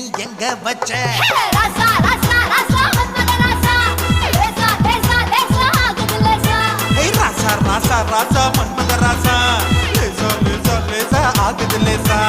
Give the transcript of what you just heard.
நீ எங்க வச்ச ராசா ராசா ராசா மன்மத ராசா லேசா லேசா லேசா ஆகுது லேசா ராசா ராசா ராசா மன்மத ராசா லேசா லேசா லேசா ஆகுது லேசா